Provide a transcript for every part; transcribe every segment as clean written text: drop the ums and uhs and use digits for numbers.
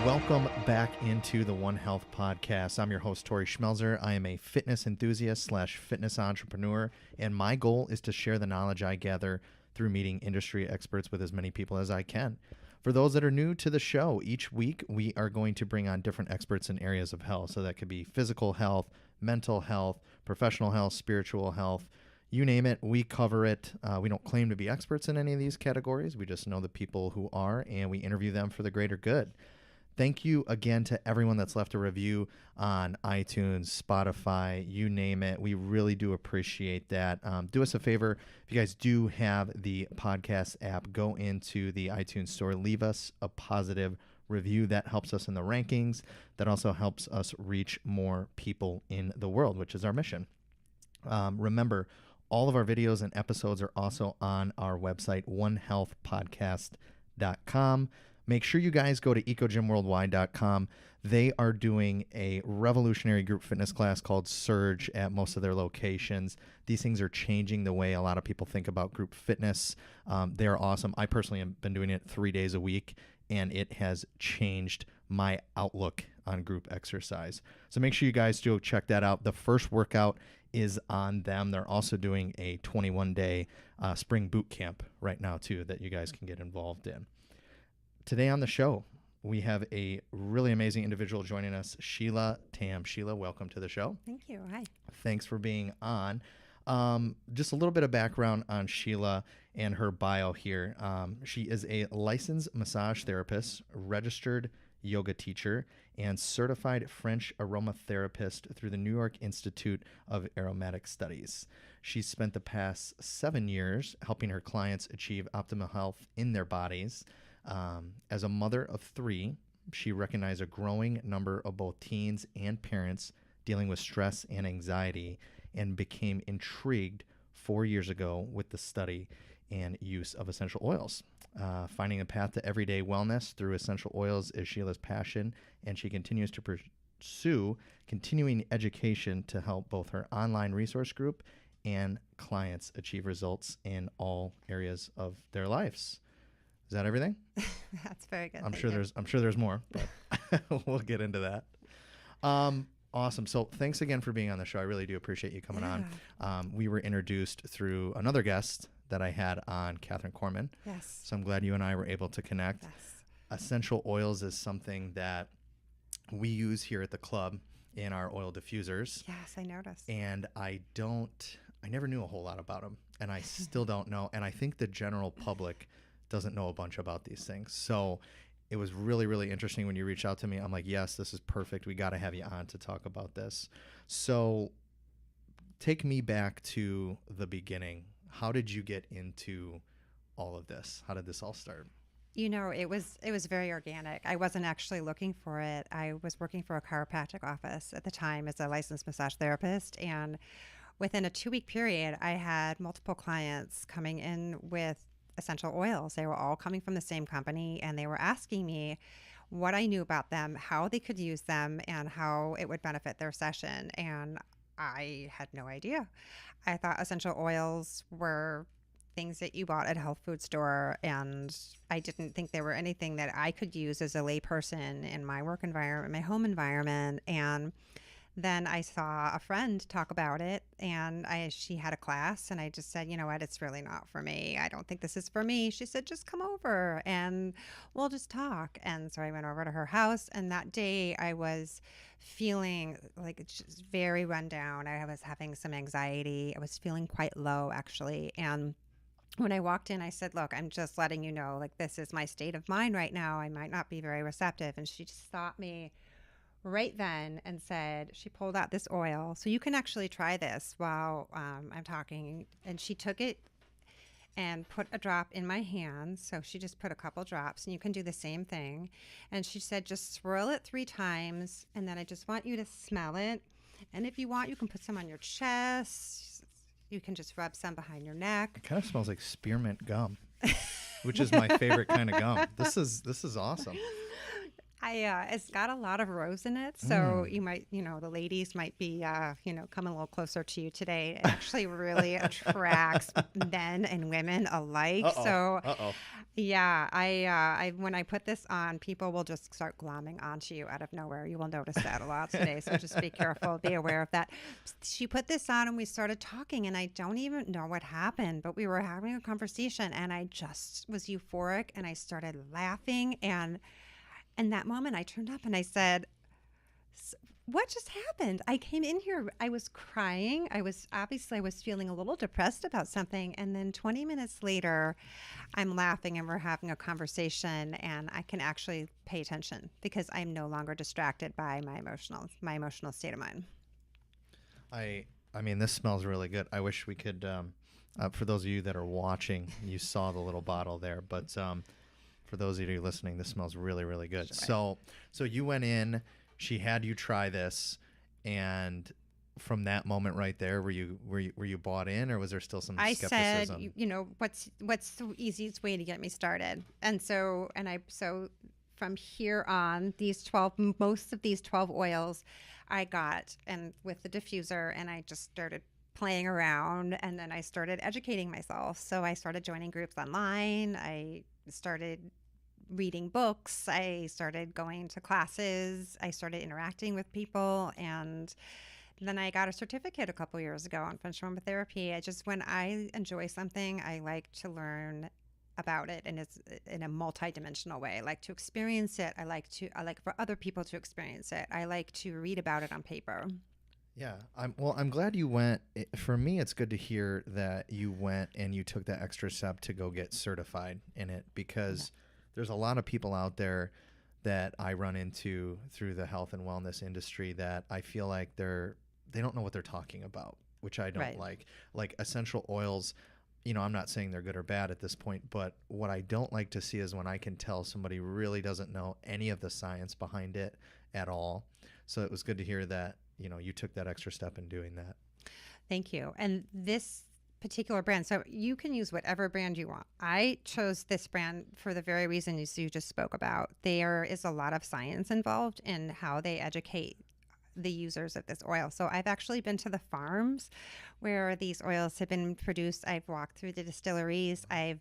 Welcome back into the One Health Podcast. I'm your host, Tori Schmelzer. I am a fitness enthusiast / fitness entrepreneur, and my goal is to share the knowledge I gather through meeting industry experts with as many people as I can. For those that are new to the show, each week we are going to bring on different experts in areas of health. So that could be physical health, mental health, professional health, spiritual health. You name it, we cover it. We don't claim to be experts in any of these categories. We just know the people who are, and we interview them for the greater good. Thank you again to everyone that's left a review on iTunes, Spotify, you name it. We really do appreciate that. Do us a favor. If you guys do have the podcast app, go into the iTunes store, leave us a positive review. That helps us in the rankings. That also helps us reach more people in the world, which is our mission. Remember, all of our videos and episodes are also on our website, onehealthpodcast.com. Make sure you guys go to ecogymworldwide.com. They are doing a revolutionary group fitness class called Surge at most of their locations. These things are changing the way a lot of people think about group fitness. They are awesome. I personally have been doing it 3 days a week, and it has changed my outlook on group exercise. So make sure you guys go check that out. The first workout is on them. They're also doing a 21-day spring boot camp right now, too, that you guys can get involved in. Today on the show, we have a really amazing individual joining us, Sheila Tam. Sheila, welcome to the show. Thank you. Hi. Thanks for being on. Just a little bit of background on Sheila and her bio here. She is a licensed massage therapist, registered yoga teacher, and certified French aromatherapist through the New York Institute of Aromatic Studies. She's spent the past 7 years helping her clients achieve optimal health in their bodies. As a mother of 3, she recognized a growing number of both teens and parents dealing with stress and anxiety and became intrigued 4 years ago with the study and use of essential oils. Finding a path to everyday wellness through essential oils is Sheila's passion, and she continues to pursue continuing education to help both her online resource group and clients achieve results in all areas of their lives. Is that everything? That's very good. I'm sure there's more, but we'll get into that. Awesome. So thanks again for being on the show. I really do appreciate you coming on. We were introduced through another guest that I had on, Catherine Corman. Yes. So I'm glad you and I were able to connect. Yes. Essential oils is something that we use here at the club in our oil diffusers. Yes, I noticed. And I never knew a whole lot about them, and I still don't know. And I think the general public doesn't know a bunch about these things. So it was really, really interesting when you reached out to me. I'm like, yes, this is perfect. We got to have you on to talk about this. So take me back to the beginning. How did you get into all of this? How did this all start? You know, it was very organic. I wasn't actually looking for it. I was working for a chiropractic office at the time as a licensed massage therapist, and within a 2-week period, I had multiple clients coming in with essential oils. They were all coming from the same company, and they were asking me what I knew about them, how they could use them, and how it would benefit their session. And I had no idea. I thought essential oils were things that you bought at a health food store, and I didn't think there were anything that I could use as a layperson in my work environment, my home environment. And then I saw a friend talk about it, and she had a class, and I just said, you know what, it's really not for me. I don't think this is for me. She said, just come over and we'll just talk. And so I went over to her house, and that day I was feeling like just very run down. I was having some anxiety. I was feeling quite low, actually. And when I walked in, I said, look, I'm just letting you know, like, this is my state of mind right now. I might not be very receptive. And she just stopped me right then and said, she pulled out this oil. So you can actually try this while I'm talking. And she took it and put a drop in my hand. So she just put a couple drops, and you can do the same thing. And she said, just swirl it 3 times. And then I just want you to smell it. And if you want, you can put some on your chest. You can just rub some behind your neck. It kind of smells like spearmint gum, which is my favorite kind of gum. This is awesome. It's got a lot of rose in it, so you might, the ladies might be, coming a little closer to you today. It actually really attracts men and women alike. Uh-oh. So, Uh-oh. yeah, when I put this on, people will just start glomming onto you out of nowhere. You will notice that a lot today, so just be careful, be aware of that. She put this on, and we started talking, and I don't even know what happened, but we were having a conversation, and I just was euphoric, and I started laughing, and in that moment, I turned up and I said, "What just happened?" I came in here, I was crying. I was feeling a little depressed about something. And then 20 minutes later, I'm laughing and we're having a conversation and I can actually pay attention because I'm no longer distracted by my emotional state of mind. I mean, this smells really good. I wish we could, for those of you that are watching, you saw the little bottle there, but for those of you listening, this smells really, really good. Sure. So you went in, she had you try this, and from that moment right there, were you bought in, or was there still some skepticism? I said, what's the easiest way to get me started? And so from here on, most of these 12 oils I got, and with the diffuser, and I just started playing around, and then I started educating myself. So I started joining groups online. I started reading books. I started going to classes. I started interacting with people. And then I got a certificate a couple years ago on functional aromatherapy. When I enjoy something, I like to learn about it, and it's in a multi-dimensional way. I like to experience it. I like for other people to experience it. I like to read about it on paper. Yeah, I'm glad you went. For me, it's good to hear that you went and you took that extra step to go get certified in it, because there's a lot of people out there that I run into through the health and wellness industry that I feel like they don't know what they're talking about, which I don't like. Like essential oils, I'm not saying they're good or bad at this point, but what I don't like to see is when I can tell somebody really doesn't know any of the science behind it at all. So it was good to hear that you took that extra step in doing that. Thank you. And this particular brand, so you can use whatever brand you want. I chose this brand for the very reason you just spoke about. There is a lot of science involved in how they educate the users of this oil. So I've actually been to the farms where these oils have been produced. I've walked through the distilleries. I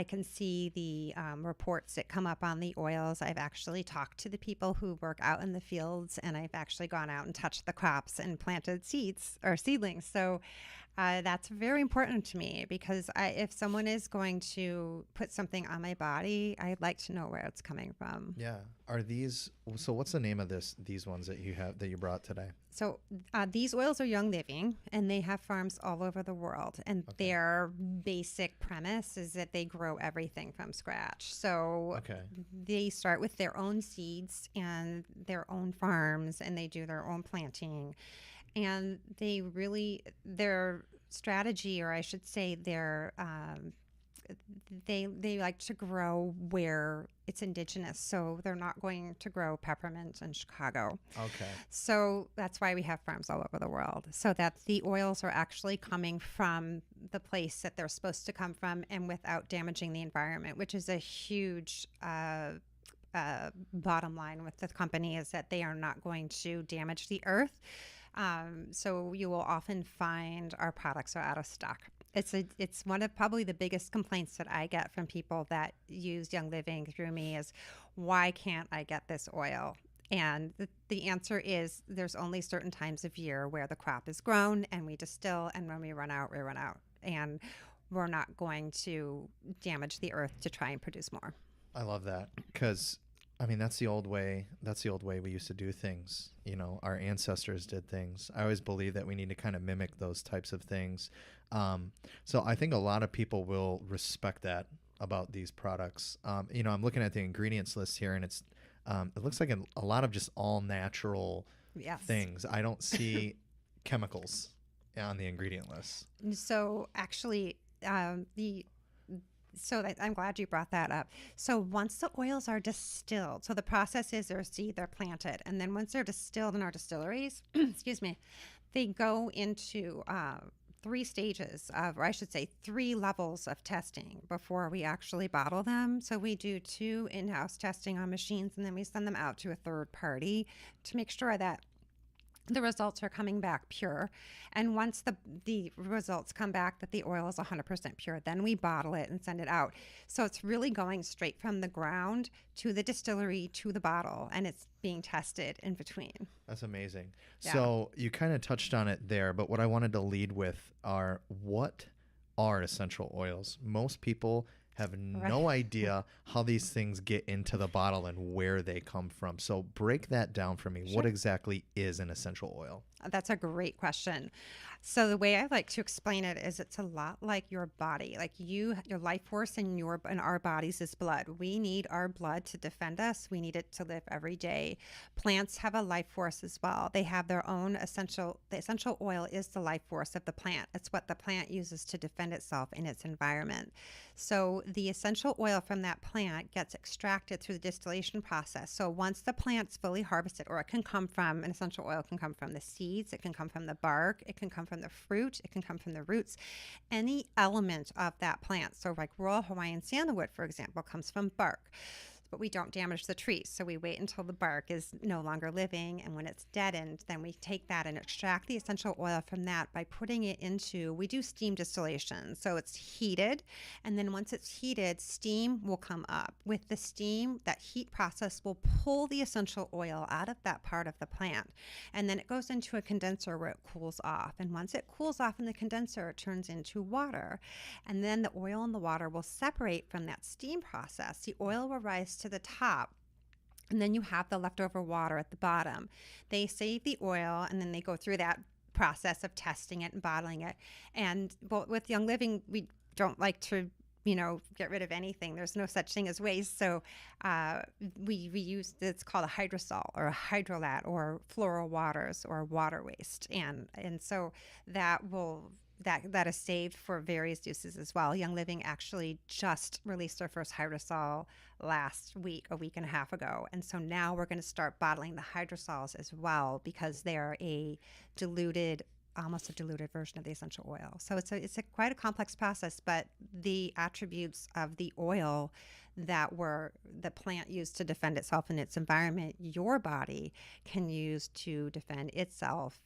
can see the reports that come up on the oils. I've actually talked to the people who work out in the fields, and I've actually gone out and touched the crops and planted seeds or seedlings. So that's very important to me, because if someone is going to put something on my body, I'd like to know where it's coming from. Yeah. So what's the name of these ones that you brought today? So these oils are Young Living, and they have farms all over the world. And their basic premise is that they grow everything from scratch. So they start with their own seeds and their own farms, and they do their own planting. And their strategy, or I should say they like to grow where it's indigenous. So they're not going to grow peppermint in Chicago. Okay. So that's why we have farms all over the world, so that the oils are actually coming from the place that they're supposed to come from, and without damaging the environment, which is a huge bottom line with the company, is that they are not going to damage the earth. So you will often find our products are out of stock. It's one of probably the biggest complaints that I get from people that use Young Living through me is, why can't I get this oil? And the answer is, there's only certain times of year where the crop is grown and we distill, and when we run out, we run out. And we're not going to damage the earth to try and produce more. I love that, because that's the old way. That's the old way we used to do things. Our ancestors did things. I always believe that we need to kind of mimic those types of things. So I think a lot of people will respect that about these products. I'm looking at the ingredients list here, and it looks like a lot of just all natural things. I don't see chemicals on the ingredient list. So actually, I'm glad you brought that up. So once the oils are distilled, so the process is they're planted, and then once they're distilled in our distilleries, excuse me, they go into three stages of, or I should say, three levels of testing before we actually bottle them. So we do 2 in-house testing on machines, and then we send them out to a third party to make sure that the results are coming back pure. And once the results come back that the oil is 100% pure, then we bottle it and send it out. So it's really going straight from the ground to the distillery to the bottle, and it's being tested in between. That's amazing. Yeah. So you kind of touched on it there, but what I wanted to lead with are, what are essential oils? Most people have no idea how these things get into the bottle and where they come from. So break that down for me. Sure. What exactly is an essential oil? That's a great question. So the way I like to explain it is, it's a lot like your body. Like your life force in our bodies is blood. We need our blood to defend us. We need it to live every day. Plants have a life force as well. They have their own the essential oil is the life force of the plant. It's what the plant uses to defend itself in its environment. So the essential oil from that plant gets extracted through the distillation process. So once the plant's fully harvested, or an essential oil can come from the seeds, it can come from the bark, it can come from the fruit, it can come from the roots, any element of that plant. So like Royal Hawaiian sandalwood, for example, comes from bark. But we don't damage the trees. So we wait until the bark is no longer living. And when it's deadened, then we take that and extract the essential oil from that by putting it into, we do steam distillation. So it's heated. And then once it's heated, steam will come up. With the steam, that heat process will pull the essential oil out of that part of the plant. And then it goes into a condenser where it cools off. And once it cools off in the condenser, it turns into water. And then the oil and the water will separate from that steam process. The oil will rise to the top, and then you have the leftover water at the bottom. They save the oil, and then they go through that process of testing it and bottling it. And with Young Living, we don't like to get rid of anything. There's no such thing as waste. So we use, it's called a hydrosol or a hydrolat or floral waters or water waste. And so that is saved for various uses as well. Young Living actually just released their first hydrosol last week, a week and a half ago. And so now we're going to start bottling the hydrosols as well, because they're almost a diluted version of the essential oil. So it's quite a complex process, but the attributes of the oil that the plant used to defend itself in its environment, your body can use to defend itself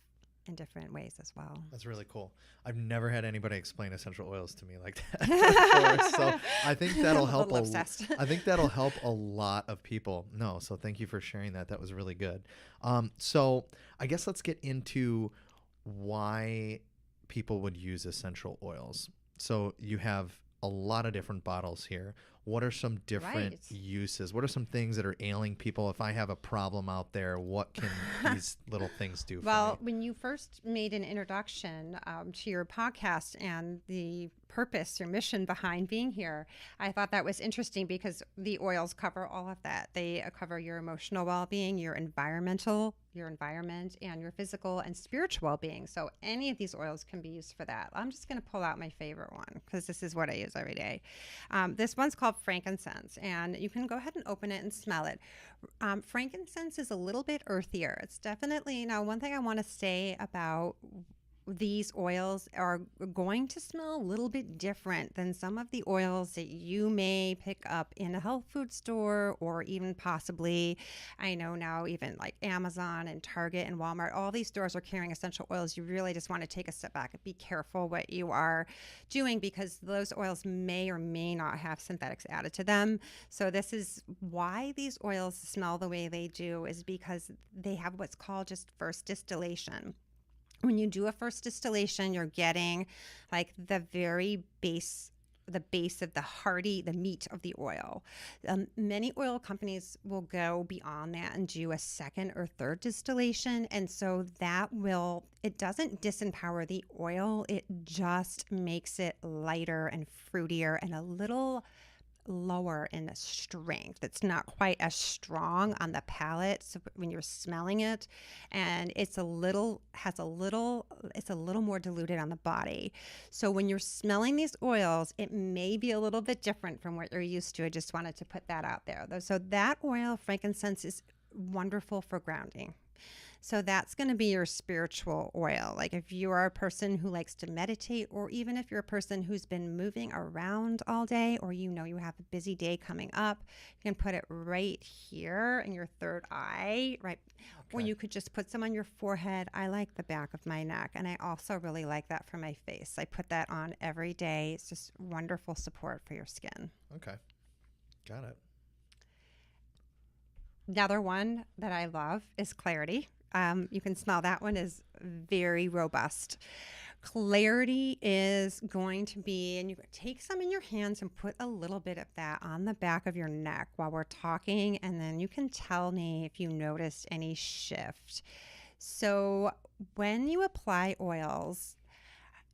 in different ways as well. That's really cool. I've never had anybody explain essential oils to me like that before, so I think that'll help. I think that'll help a lot of people. No, so thank you for sharing that. That was really good. So I guess let's get into why people would use essential oils. So you have a lot of different bottles here. What are some different uses? What are some things that are ailing people? If I have a problem out there, what can these little things do for me? When you first made an introduction to your podcast and the purpose or mission behind being here, I thought that was interesting, because the oils cover all of that. They cover your emotional well-being, your environment, and your physical and spiritual well-being. So any of these oils can be used for that. I'm just going to pull out my favorite one, because this is what I use every day. This one's called frankincense, and you can go ahead and open it and smell it. Frankincense is a little bit earthier. It's definitely, now one thing I want to say about these oils are going to smell a little bit different than some of the oils that you may pick up in a health food store, or even possibly, I know now, even like Amazon and Target and Walmart, all these stores are carrying essential oils. You really just want to take a step back and be careful what you are doing, because those oils may or may not have synthetics added to them. So this is why these oils smell the way they do, is because they have what's called just first distillation. When you do a first distillation, you're getting like the base of the meat of the oil. Many oil companies will go beyond that and do a second or third distillation. And so it doesn't disempower the oil. It just makes it lighter and fruitier and a little lower in strength. It's not quite as strong on the palate, so when you're smelling it, and it's a little more diluted on the body. So when you're smelling these oils, it may be a little bit different from what you're used to. I just wanted to put that out there. So that oil, frankincense, is wonderful for grounding. So that's going to be your spiritual oil. Like if you are a person who likes to meditate, or even if you're a person who's been moving around all day, or you know you have a busy day coming up, you can put it right here in your third eye, right? Or Okay. you could just put some on your forehead. I like the back of my neck, and I also really like that for my face. I put that on every day. It's just wonderful support for your skin. Okay. Got it. Another one that I love is Clarity. You can smell that one is very robust. Clarity is going to be, and you take some in your hands and put a little bit of that on the back of your neck while we're talking, and then you can tell me if you noticed any shift. So when you apply oils,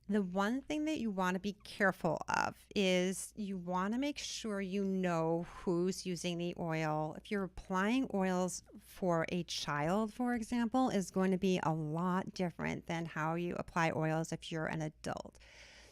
the one thing that you want to be careful of is you want to make sure you know who's using the oil. If you're applying oils for a child, for example, is going to be a lot different than how you apply oils if you're an adult.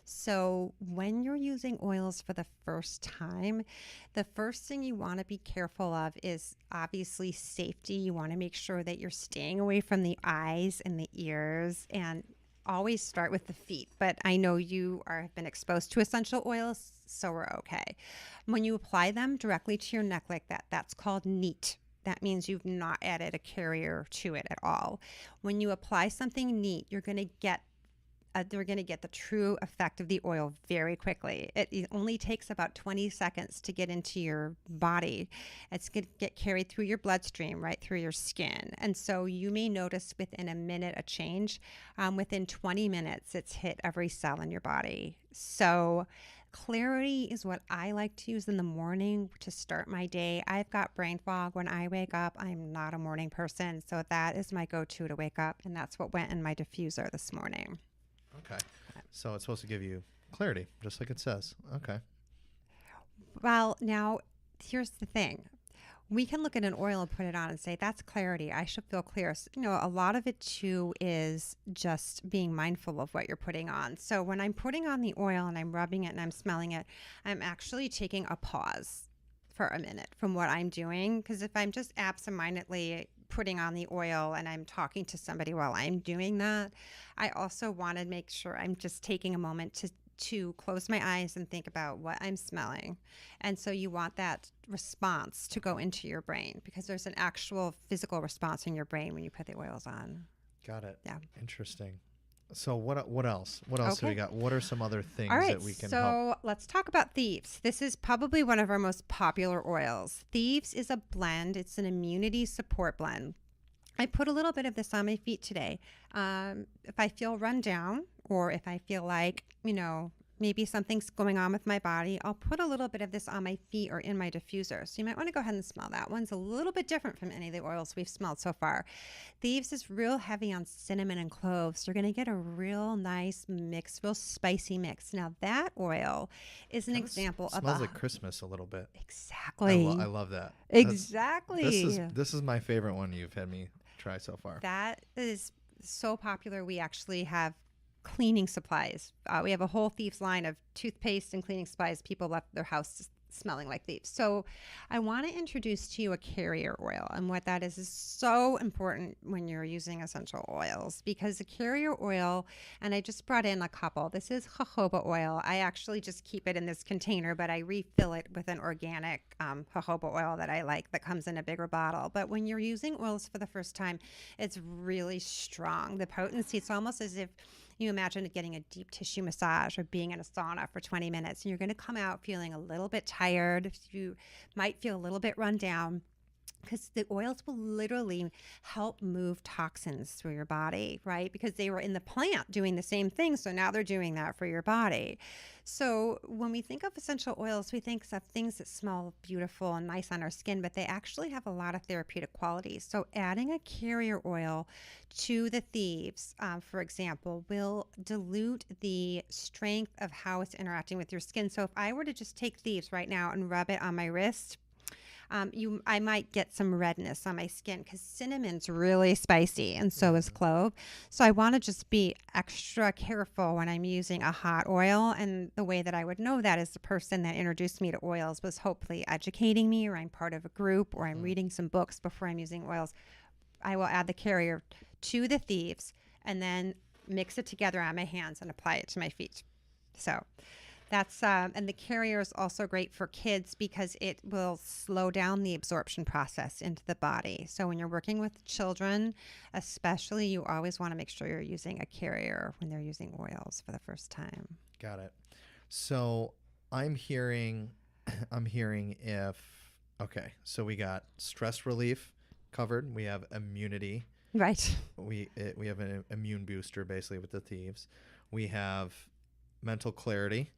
So when you're using oils for the first time, the first thing you want to be careful of is obviously safety. You want to make sure that you're staying away from the eyes and the ears, and always start with the feet. But I know you have been exposed to essential oils, so we're okay. When you apply them directly to your neck like that, that's called neat. That means you've not added a carrier to it at all. When you apply something neat, you're going to get they're going to get the true effect of the oil very quickly. It only takes about 20 seconds to get into your body. It's going to get carried through your bloodstream, right through your skin. And so you may notice within a minute a change. Within 20 minutes, it's hit every cell in your body. So Clarity is what I like to use in the morning to start my day. I've got brain fog when I wake up. I'm not a morning person, so that is my go-to to wake up, and that's what went in my diffuser this morning. Okay. So it's supposed to give you clarity, just like it says. Okay. Well, now here's the thing. We can look at an oil and put it on and say, that's clarity. I should feel clear. So, a lot of it too is just being mindful of what you're putting on. So when I'm putting on the oil and I'm rubbing it and I'm smelling it, I'm actually taking a pause for a minute from what I'm doing. Because if I'm just absentmindedly putting on the oil and I'm talking to somebody while I'm doing that, I also want to make sure I'm just taking a moment to close my eyes and think about what I'm smelling. And so you want that response to go into your brain, because there's an actual physical response in your brain when you put the oils on. Got it. Yeah. Interesting. So what else? What else do we Okay. got? What are some other things All right, that we can so help? let's talk about Thieves. This is probably one of our most popular oils. Thieves is a blend. It's an immunity support blend. I put a little bit of this on my feet today. If I feel run down, or if I feel like, maybe something's going on with my body, I'll put a little bit of this on my feet or in my diffuser. So you might want to go ahead and smell that. One's a little bit different from any of the oils we've smelled so far. Thieves is real heavy on cinnamon and cloves. You're going to get a real nice mix, real spicy mix. Now that oil is an example of Smells like Christmas a little bit. Exactly. I love that. Exactly. This is my favorite one you've had me try so far. That is so popular. We actually have cleaning supplies. We have a whole Thieves line of toothpaste and cleaning supplies. People left their house smelling like Thieves. So I want to introduce to you a carrier oil, and what that is so important when you're using essential oils, because a carrier oil, and I just brought in a couple. This is jojoba oil. I actually just keep it in this container, but I refill it with an organic jojoba oil that I like that comes in a bigger bottle. But when you're using oils for the first time, it's really strong. The potency, it's almost as if you imagine getting a deep tissue massage or being in a sauna for 20 minutes, and you're going to come out feeling a little bit tired. You might feel a little bit run down, because the oils will literally help move toxins through your body, right? Because they were in the plant doing the same thing. So now they're doing that for your body. So when we think of essential oils, we think of things that smell beautiful and nice on our skin, but they actually have a lot of therapeutic qualities. So adding a carrier oil to the Thieves, for example, will dilute the strength of how it's interacting with your skin. So if I were to just take Thieves right now and rub it on my wrist, I might get some redness on my skin, because cinnamon's really spicy and so is clove. So I want to just be extra careful when I'm using a hot oil. And the way that I would know that is the person that introduced me to oils was hopefully educating me, or I'm part of a group, or I'm reading some books before I'm using oils. I will add the carrier to the thieves and then mix it together on my hands and apply it to my feet. So that's and the carrier is also great for kids because it will slow down the absorption process into the body. So when you're working with children, especially, you always want to make sure you're using a carrier when they're using oils for the first time. Got it. So I'm hearing, okay, so we got stress relief covered. We have immunity. Right. We have an immune booster basically with the thieves. We have mental clarity.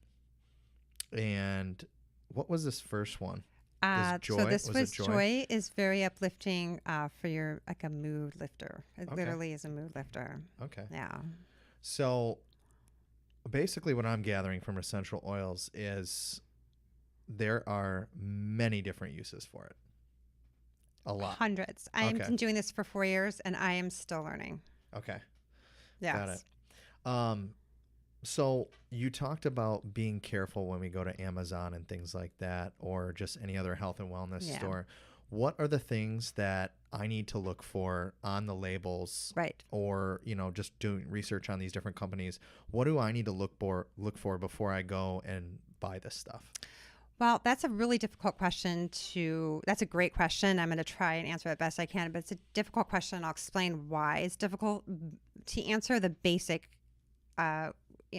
And what was this first one? So this was joy is very uplifting for your, like a mood lifter. It literally is a mood lifter. Okay. Yeah. So basically what I'm gathering from essential oils is there are many different uses for it. A lot. Hundreds. I've been doing this for 4 years and I am still learning. Okay. Yes. Got it. So you talked about being careful when we go to Amazon and things like that, or just any other health and wellness store. What are the things that I need to look for on the labels? Right. Or, just doing research on these different companies. What do I need to look for before I go and buy this stuff? Well, that's a really difficult question that's a great question. I'm going to try and answer it best I can, but it's a difficult question. I'll explain why it's difficult to answer the basic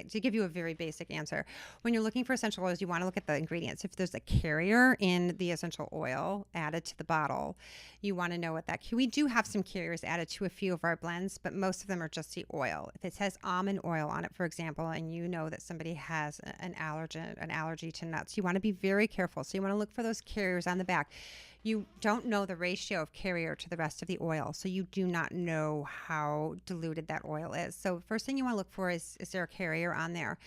to give you a very basic answer. When you're looking for essential oils, you want to look at the ingredients. If there's a carrier in the essential oil added to the bottle, you want to know what we do have some carriers added to a few of our blends, but most of them are just the oil. If it says almond oil on it, for example, and you know that somebody has an allergy to nuts, you want to be very careful. So you want to look for those carriers on the back. You don't know the ratio of carrier to the rest of the oil, so you do not know how diluted that oil is. So first thing you want to look for is there a carrier on there?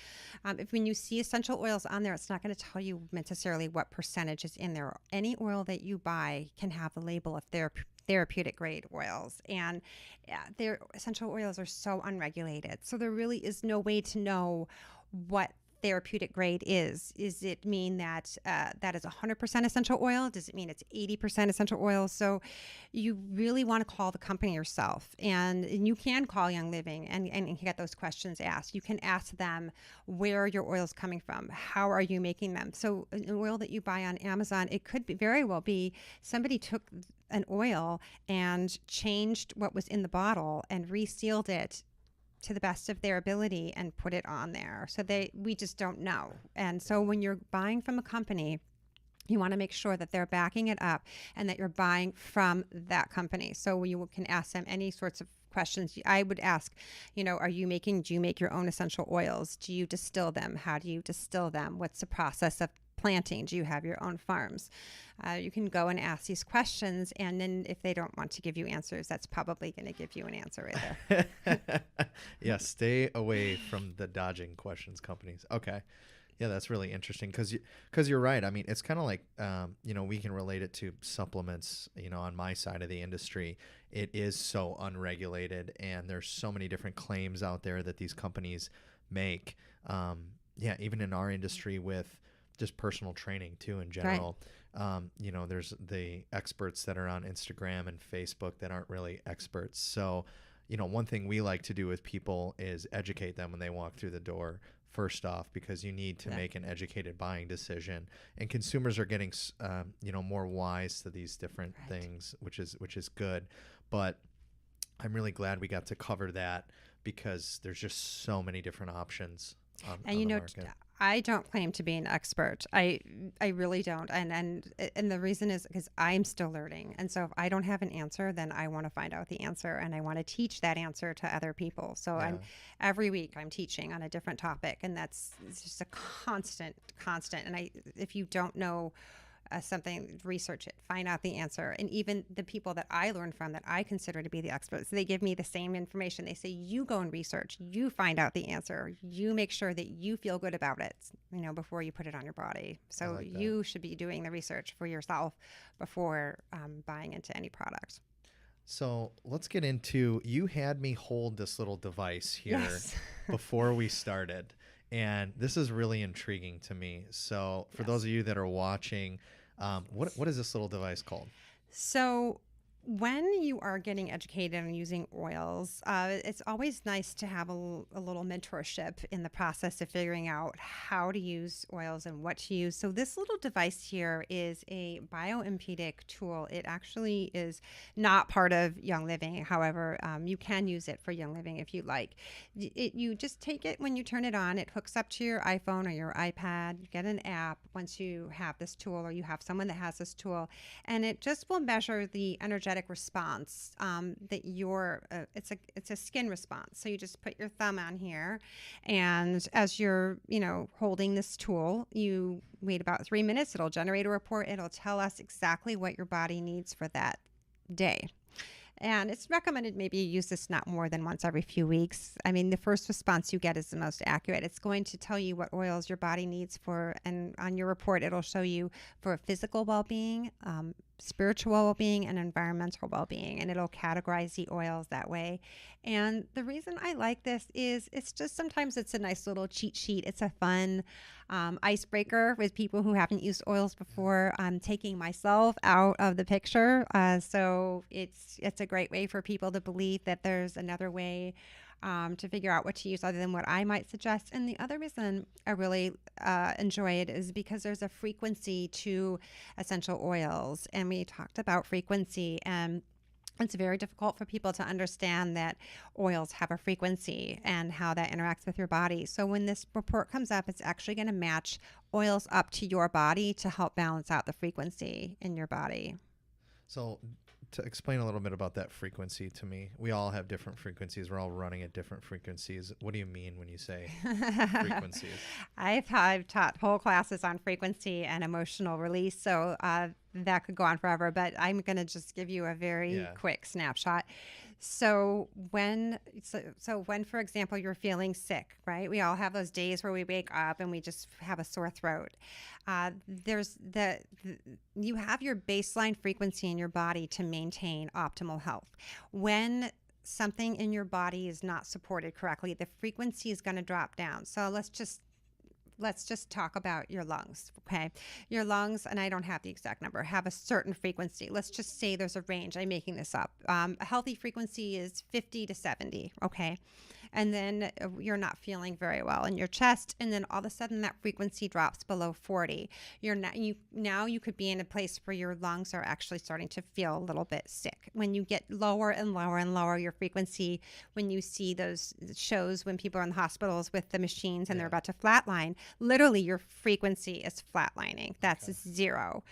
When you see essential oils on there, it's not going to tell you necessarily what percentage is in there. Any oil that you buy can have the label of therapeutic grade oils, and their essential oils are so unregulated. So there really is no way to know what therapeutic grade is. Does it mean that that is 100% essential oil? Does it mean it's 80% essential oil? So you really want to call the company yourself, and you can call Young Living and get those questions asked. You can ask them where your oil is coming from. How are you making them? So an oil that you buy on Amazon, it could very well be somebody took an oil and changed what was in the bottle and resealed it to the best of their ability and put it on there. So we just don't know. And so when you're buying from a company, you want to make sure that they're backing it up and that you're buying from that company. So you can ask them any sorts of questions. I would ask, do you make your own essential oils? Do you distill them? How do you distill them? What's the process of planting? Do you have your own farms? You can go and ask these questions, and then if they don't want to give you answers, that's probably going to give you an answer right there. Yeah, stay away from the dodging questions companies. Okay. Yeah, that's really interesting because you're right. I mean, it's kind of like, we can relate it to supplements, on my side of the industry. It is so unregulated, and there's so many different claims out there that these companies make. Even in our industry with just personal training too in general. Right. There's the experts that are on Instagram and Facebook that aren't really experts. So, one thing we like to do with people is educate them when they walk through the door first off, because you need to make an educated buying decision, and consumers are getting, more wise to these different things, which is good. But I'm really glad we got to cover that because there's just so many different options on the market. I don't claim to be an expert. I really don't. And the reason is because I'm still learning. And so if I don't have an answer, then I want to find out the answer, and I want to teach that answer to other people. So every week I'm teaching on a different topic, and it's just a constant. And if you don't know something, research it, find out the answer. And even the people that I learn from that I consider to be the experts, they give me the same information. They say, you go and research, you find out the answer, you make sure that you feel good about it, before you put it on your body. So you should be doing the research for yourself before buying into any product. So let's get into, you had me hold this little device here before we started. And this is really intriguing to me. So for those of you that are watching, what is this little device called? So when you are getting educated on using oils, it's always nice to have a little mentorship in the process of figuring out how to use oils and what to use. So this little device here is a bioimpedic tool. It actually is not part of Young Living. However, you can use it for Young Living if you like. You just take it when you turn it on. It hooks up to your iPhone or your iPad. You get an app once you have this tool, or you have someone that has this tool, and it just will measure the energetic response that it's a skin response. So you just put your thumb on here, and as you're holding this tool, you wait about 3 minutes. It'll generate a report. It'll tell us exactly what your body needs for that day. And it's recommended maybe you use this not more than once every few weeks. I mean, the first response you get is the most accurate. It's going to tell you what oils your body needs for, and on your report, it'll show you for physical well-being, spiritual well-being, and environmental well-being, and it'll categorize the oils that way. And the reason I like this is it's just sometimes it's a nice little cheat sheet. It's a fun icebreaker with people who haven't used oils before. I'm taking myself out of the picture, so it's a great way for people to believe that there's another way to figure out what to use other than what I might suggest. And the other reason I really enjoy it is because there's a frequency to essential oils. And we talked about frequency, and it's very difficult for people to understand that oils have a frequency and how that interacts with your body. So when this report comes up, it's actually going to match oils up to your body to help balance out the frequency in your body. So to explain a little bit about that frequency to me, we all have different frequencies. We're all running at different frequencies. What do you mean when you say frequencies? I've taught whole classes on frequency and emotional release, so that could go on forever, but I'm going to just give you a very quick snapshot. So when, for example, you're feeling sick, right? We all have those days where we wake up and we just have a sore throat. You have your baseline frequency in your body to maintain optimal health. When something in your body is not supported correctly, the frequency is going to drop down. So let's just talk about your lungs, okay? Your lungs, and I don't have the exact number, have a certain frequency. Let's just say there's a range. I'm making this up. A healthy frequency is 50 to 70, okay? And then you're not feeling very well in your chest, and then all of a sudden that frequency drops below 40. Now you could be in a place where your lungs are actually starting to feel a little bit sick. When you get lower and lower and lower your frequency, when you see those shows when people are in the hospitals with the machines and they're about to flatline, literally your frequency is flatlining. That's zero.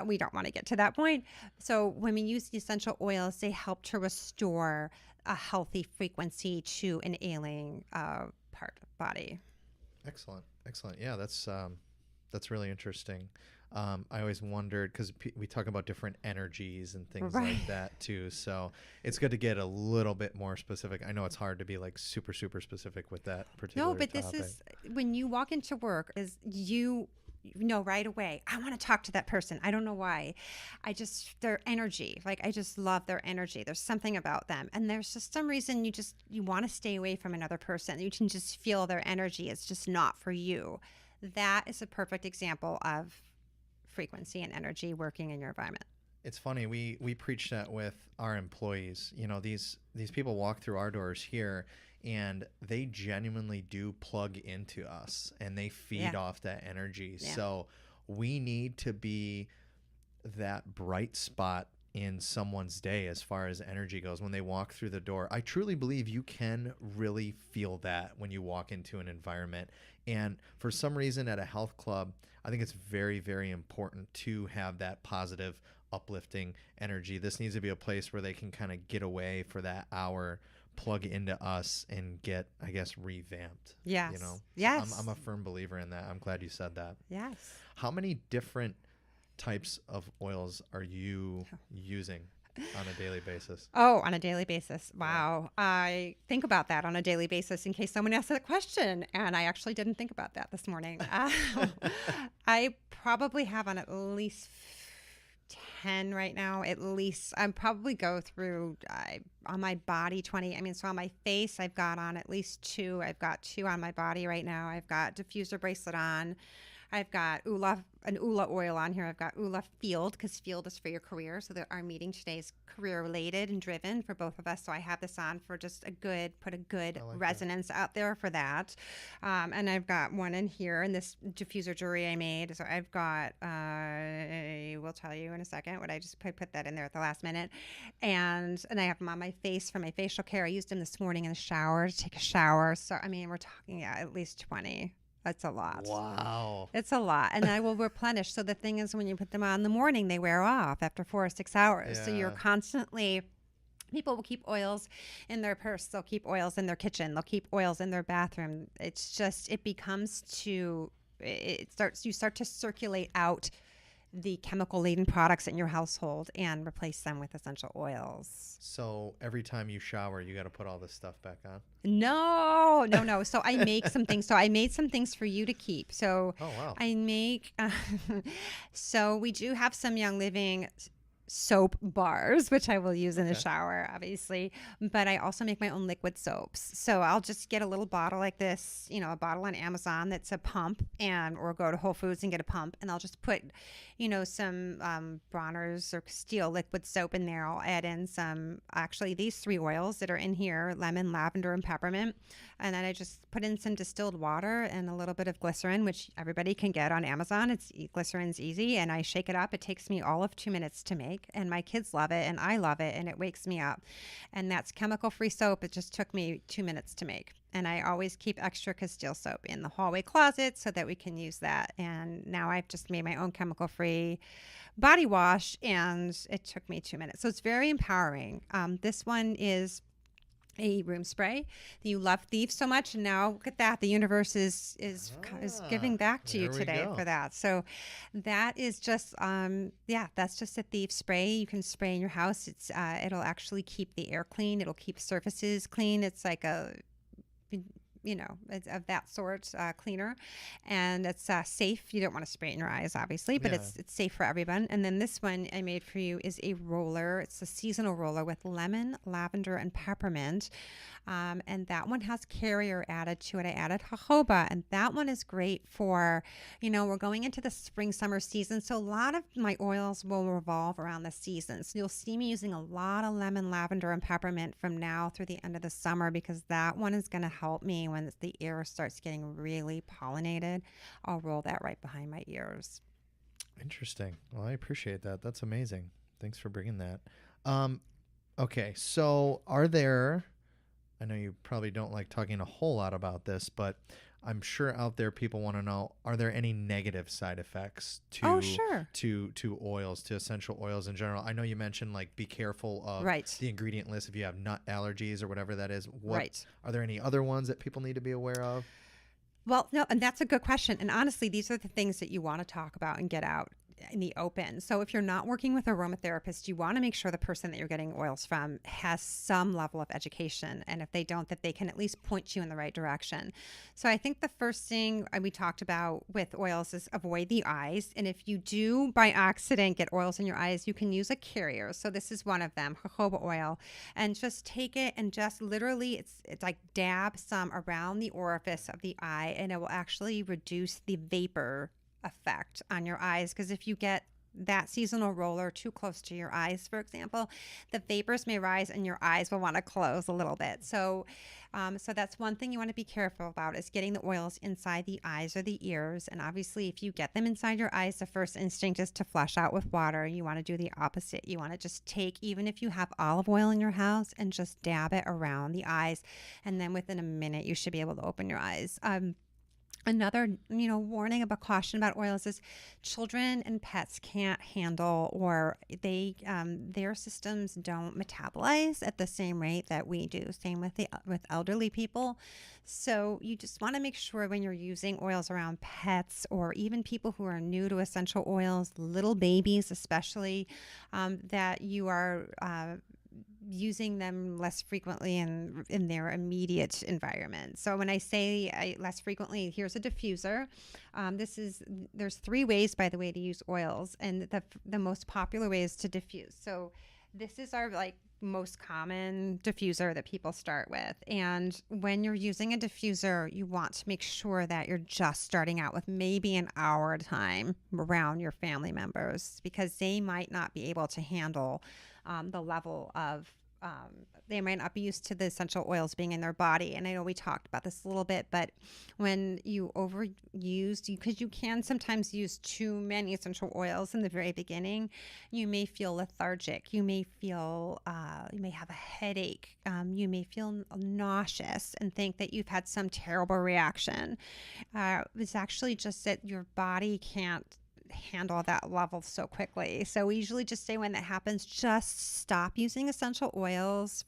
We don't want to get to that point. So when we use the essential oils, they help to restore a healthy frequency to an ailing part of the body. Excellent. Yeah, that's really interesting. I always wondered, because we talk about different energies and things like that too. So it's good to get a little bit more specific. I know it's hard to be like super, super specific with that particular topic. This is when you walk into work, is you know right away, I want to talk to that person. I don't know why. Their energy, I just love their energy. There's something about them. And there's just some reason you want to stay away from another person. You can just feel their energy. It's just not for you. That is a perfect example of frequency and energy working in your environment. It's funny. We preach that with our employees. These people walk through our doors here, and they genuinely do plug into us, and they feed off that energy. Yeah. So we need to be that bright spot in someone's day as far as energy goes when they walk through the door. I truly believe you can really feel that when you walk into an environment. And for some reason at a health club, I think it's very, very important to have that positive, uplifting energy. This needs to be a place where they can kind of get away for that hour, plug into us, and get, I guess, revamped. Yes. Yes. I'm a firm believer in that. I'm glad you said that. Yes. How many different types of oils are you using on a daily basis? Oh, on a daily basis. Wow. I think about that on a daily basis in case someone asks that question. And I actually didn't think about that this morning. I probably have on at least 10 right now, at least. I probably go through on my body 20. So on my face, I've got on at least 2. I've got 2 on my body right now. I've got diffuser bracelet on. I've got an ULA oil on here. I've got ULA Field, because Field is for your career. So that our meeting today is career related and driven for both of us. So I have this on for just put a good I like resonance out there for that. And I've got one in here in this diffuser jewelry I made. So I've got, I will tell you in a second what I just put that in there at the last minute. And I have them on my face for my facial care. I used them this morning in the shower to take a shower. So, I mean, we're talking at least 20. That's a lot. Wow. It's a lot. And I will replenish. So the thing is, when you put them on in the morning, they wear off after 4 or 6 hours. So you're Yeah. constantly, people will keep oils in their purse. They'll keep oils in their kitchen. They'll keep oils in their bathroom. It's just, it becomes you start to circulate out the chemical laden products in your household and replace them with essential oils. So every time you shower, you got to put all this stuff back on? No. So I make some things. So I made some things for you to keep. So Oh, wow. I make, so we do have some Young Living soap bars, which I will use in the Okay. shower, obviously. But I also make my own liquid soaps. So I'll just get a little bottle like this, a bottle on Amazon that's a pump, or go to Whole Foods and get a pump. And I'll just put, some Bronner's or Castile liquid soap in there. I'll add in these 3 oils that are in here: lemon, lavender, and peppermint. And then I just put in some distilled water and a little bit of glycerin, which everybody can get on Amazon. Glycerin's easy, and I shake it up. It takes me all of 2 minutes to make, and my kids love it, and I love it, and it wakes me up. And that's chemical-free soap. It just took me 2 minutes to make. And I always keep extra Castile soap in the hallway closet so that we can use that. And now I've just made my own chemical-free body wash, and it took me 2 minutes. So it's very empowering. This one is a room spray. You love thieves so much, and now look at that. The universe is giving back to you there we today go. for that. So that is just that's just a thief spray. You can spray in your house. It'll actually keep the air clean. It'll keep surfaces clean. It's like it's of that sort, cleaner, and it's safe. You don't want to spray it in your eyes, obviously, but Yeah. it's safe for everyone. And then this one I made for you is a roller. It's a seasonal roller with lemon, lavender, and peppermint. And that one has carrier added to it. I added jojoba, and that one is great for, we're going into the spring, summer season. So a lot of my oils will revolve around the seasons. So you'll see me using a lot of lemon, lavender, and peppermint from now through the end of the summer, because that one is going to help me when the air starts getting really pollinated. I'll roll that right behind my ears. Interesting. Well, I appreciate that. That's amazing. Thanks for bringing that. Okay, so I know you probably don't like talking a whole lot about this, but I'm sure out there people want to know, are there any negative side effects Oh, sure. to oils, to essential oils in general? I know you mentioned be careful of Right. the ingredient list if you have nut allergies or whatever that is. Right. Are there any other ones that people need to be aware of? Well, no, and that's a good question. And honestly, these are the things that you want to talk about and get out in the open. So if you're not working with an aromatherapist, you want to make sure the person that you're getting oils from has some level of education. And if they don't, that they can at least point you in the right direction. So I think the first thing we talked about with oils is avoid the eyes. And if you do by accident get oils in your eyes, you can use a carrier. So this is one of them, jojoba oil, and just take it and just literally, it's like dab some around the orifice of the eye, and it will actually reduce the vapor effect on your eyes. Because if you get that seasonal roller too close to your eyes, for example, the vapors may rise and your eyes will want to close a little bit. So that's one thing you want to be careful about, is getting the oils inside the eyes or the ears. And obviously, if you get them inside your eyes, the first instinct is to flush out with water. You want to do the opposite. You want to just take, even if you have olive oil in your house, and just dab it around the eyes. And then within a minute, you should be able to open your eyes. Another, warning about caution about oils is children and pets can't handle, or their systems don't metabolize at the same rate that we do. Same with elderly people. So you just want to make sure when you're using oils around pets, or even people who are new to essential oils, little babies especially, that you are using them less frequently in their immediate environment. So when I say less frequently, here's a diffuser. There's 3 ways, by the way, to use oils, and the most popular way is to diffuse. So This is our like most common diffuser that people start with. And when you're using a diffuser, you want to make sure that you're just starting out with maybe an hour at a time around your family members, because they might not be able to handle the level of they might not be used to the essential oils being in their body. And I know we talked about this a little bit, but when you overuse, because you can sometimes use too many essential oils in the very beginning, you may feel lethargic. You may feel, you may have a headache. You may feel nauseous and think that you've had some terrible reaction. It's actually just that your body can't handle that level so quickly. So we usually just say when that happens, just stop using essential oils,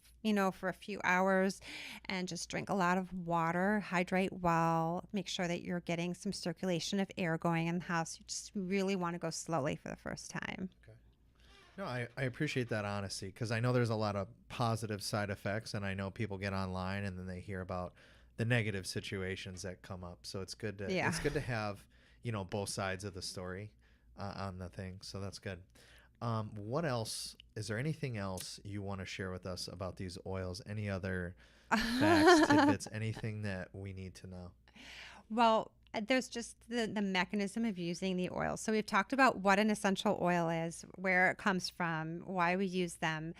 for a few hours, and just drink a lot of water, hydrate well, make sure that you're getting some circulation of air going in the house. You just really want to go slowly for the first time. Okay. No, I appreciate that honesty, because I know there's a lot of positive side effects, and I know people get online and then they hear about the negative situations that come up. So it's good to have both sides of the story on the thing. So that's good. What else? Is there anything else you want to share with us about these oils? Any other facts, tidbits, anything that we need to know? Well, there's just the mechanism of using the oil. So we've talked about what an essential oil is, where it comes from, why we use them.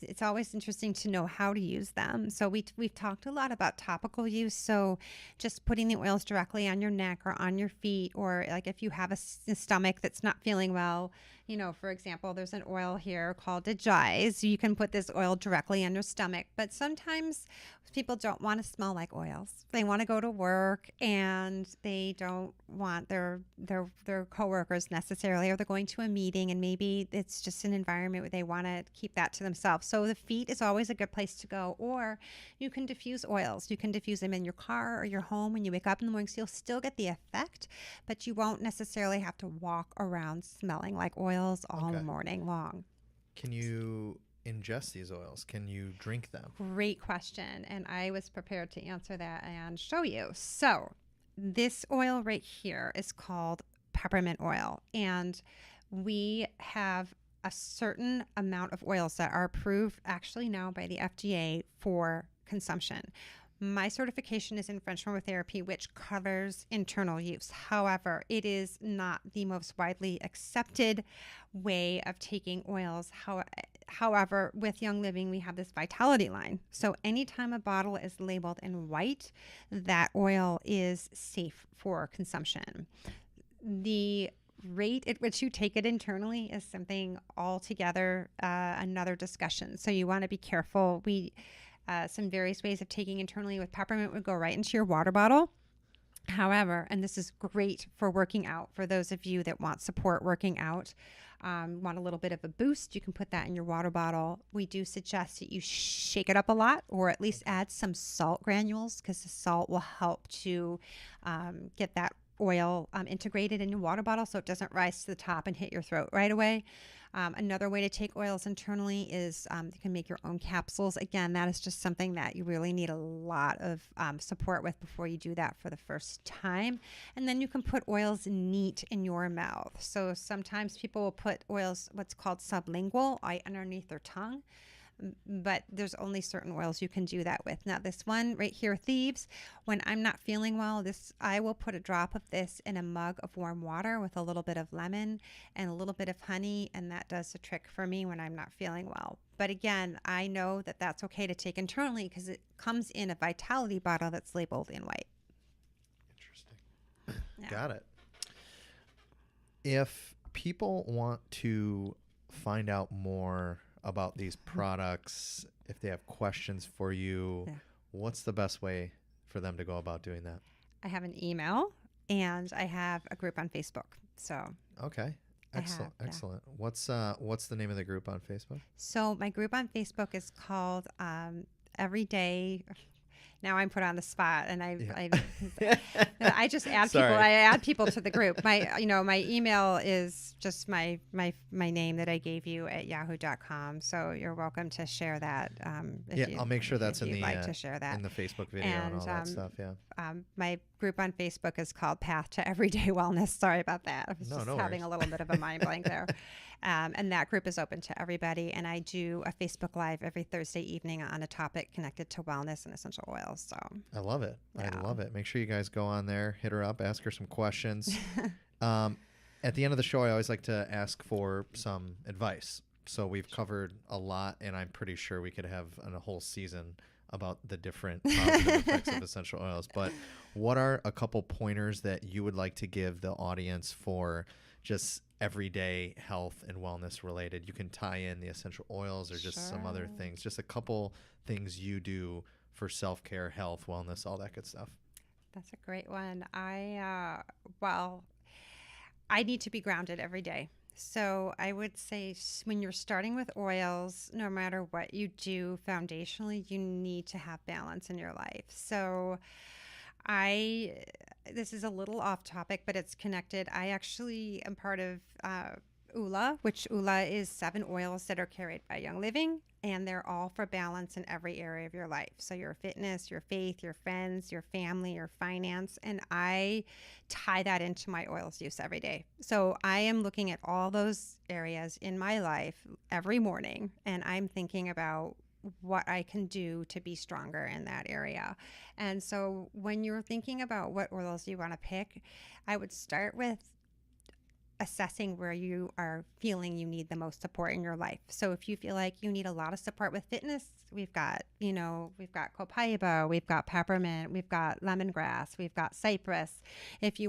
It's always interesting to know how to use them. So we've talked a lot about topical use. So just putting the oils directly on your neck or on your feet, or like if you have a stomach that's not feeling well, for example, there's an oil here called Digize. You can put this oil directly on your stomach. But sometimes people don't want to smell like oils. They want to go to work and they don't want their coworkers necessarily, or they're going to a meeting and maybe it's just an environment where they want to keep that to themselves. So the feet is always a good place to go. Or you can diffuse oils. You can diffuse them in your car or your home when you wake up in the morning. So you'll still get the effect, but you won't necessarily have to walk around smelling like oils all morning long. Can you ingest these oils? Can you drink them? Great question. And I was prepared to answer that and show you. So this oil right here is called peppermint oil. And we have a certain amount of oils that are approved actually now by the FDA for consumption. My certification is in French aromatherapy, which covers internal use. However, it is not the most widely accepted way of taking oils. However, with Young Living, we have this Vitality line. So anytime a bottle is labeled in white, that oil is safe for consumption. The rate at which you take it internally is something altogether another discussion. So you want to be careful. Some various ways of taking internally with peppermint would go right into your water bottle. However, and this is great for working out, for those of you that want support working out, want a little bit of a boost, you can put that in your water bottle. We do suggest that you shake it up a lot, or at least add some salt granules, because the salt will help to get that oil integrated in your water bottle so it doesn't rise to the top and hit your throat right away. Another way to take oils internally is you can make your own capsules. Again, that is just something that you really need a lot of support with before you do that for the first time. And then you can put oils neat in your mouth. So sometimes people will put oils, what's called sublingual, right underneath their tongue. But there's only certain oils you can do that with. Now this one right here, Thieves, when I'm not feeling well, I will put a drop of this in a mug of warm water with a little bit of lemon and a little bit of honey, and that does the trick for me when I'm not feeling well. But again, I know that that's okay to take internally because it comes in a Vitality bottle that's labeled in white. Interesting. Yeah. Got it. If people want to find out more about these products, if they have questions for you, what's the best way for them to go about doing that? I have an email and I have a group on Facebook. So okay, excellent. What's the name of the group on Facebook? So my group on Facebook is called Everyday. Now I'm put on the spot, and I just add people. I add people to the group. My email is just my name that I gave you at yahoo.com. So you're welcome to share that. I'll make sure that's in you'd the like to share that in the Facebook video and all that stuff. Yeah. My group on Facebook is called Path to Everyday Wellness. Sorry about that. I was just having a little bit of a mind blank there. And that group is open to everybody. And I do a Facebook Live every Thursday evening on a topic connected to wellness and essential oils. So I love it. Yeah. I love it. Make sure you guys go on there, hit her up, ask her some questions. At the end of the show, I always like to ask for some advice. So we've covered a lot, and I'm pretty sure we could have a whole season about the different positive effects of essential oils. But what are a couple pointers that you would like to give the audience for just everyday health and wellness related? You can tie in the essential oils or just some other things, just a couple things you do for self-care, health, wellness, all that good stuff. That's a great one. I need to be grounded every day. So I would say when you're starting with oils, no matter what you do foundationally, you need to have balance in your life. So this is a little off topic, but it's connected. I actually am part of ULA, which ULA is 7 oils that are carried by Young Living, and they're all for balance in every area of your life. So your fitness, your faith, your friends, your family, your finance, and I tie that into my oils use every day. So I am looking at all those areas in my life every morning, and I'm thinking about what I can do to be stronger in that area. And so when you're thinking about what oils you want to pick, I would start with assessing where you are feeling you need the most support in your life. So if you feel like you need a lot of support with fitness, we've got copaiba, we've got peppermint, we've got lemongrass, we've got cypress. If you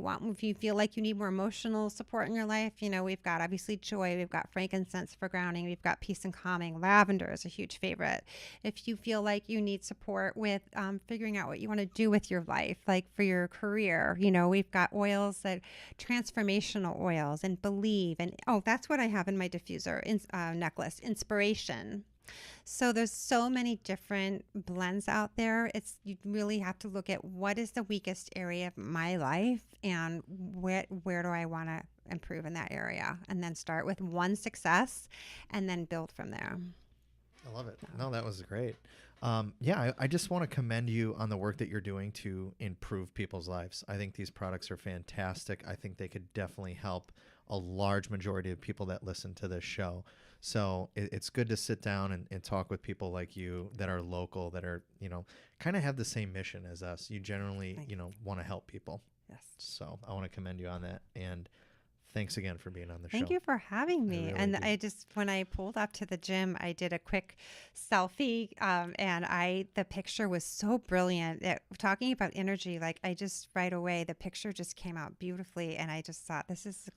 feel like you need more emotional support in your life, we've got obviously joy, we've got frankincense for grounding, we've got peace and calming. Lavender is a huge favorite. If you feel like you need support with figuring out what you want to do with your life, like for your career, we've got oils that transformational oils and believe, and that's what I have in my diffuser necklace, inspiration. So there's so many different blends out there. You really have to look at what is the weakest area of my life and where do I want to improve in that area, and then start with one success and then build from there. I love it. No, that was great. I just want to commend you on the work that you're doing to improve people's lives. I think these products are fantastic. I think they could definitely help a large majority of people that listen to this show. So it's good to sit down and talk with people like you that are local, that are, kind of have the same mission as us. You generally, want to help people. Yes. So I want to commend you on that. And thanks again for being on the show. Thank you for having me. When I pulled up to the gym, I did a quick selfie, and the picture was so brilliant. Talking about energy, right away, the picture just came out beautifully, and I just thought, this is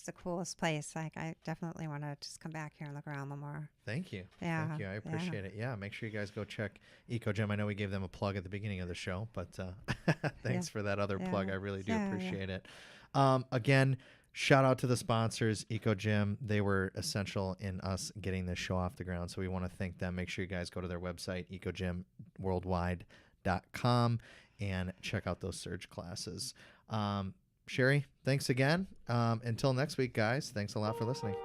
the coolest place. I definitely want to just come back here and look around more. Thank you. Yeah. Thank you. I appreciate it. Yeah. Make sure you guys go check EcoGym. I know we gave them a plug at the beginning of the show, but thanks for that other plug. I really do appreciate it. Again, shout out to the sponsors, EcoGym. They were essential in us getting this show off the ground, so we want to thank them. Make sure you guys go to their website, ecogymworldwide.com, and check out those surge classes. Sherry, thanks again. Until next week, guys, thanks a lot for listening.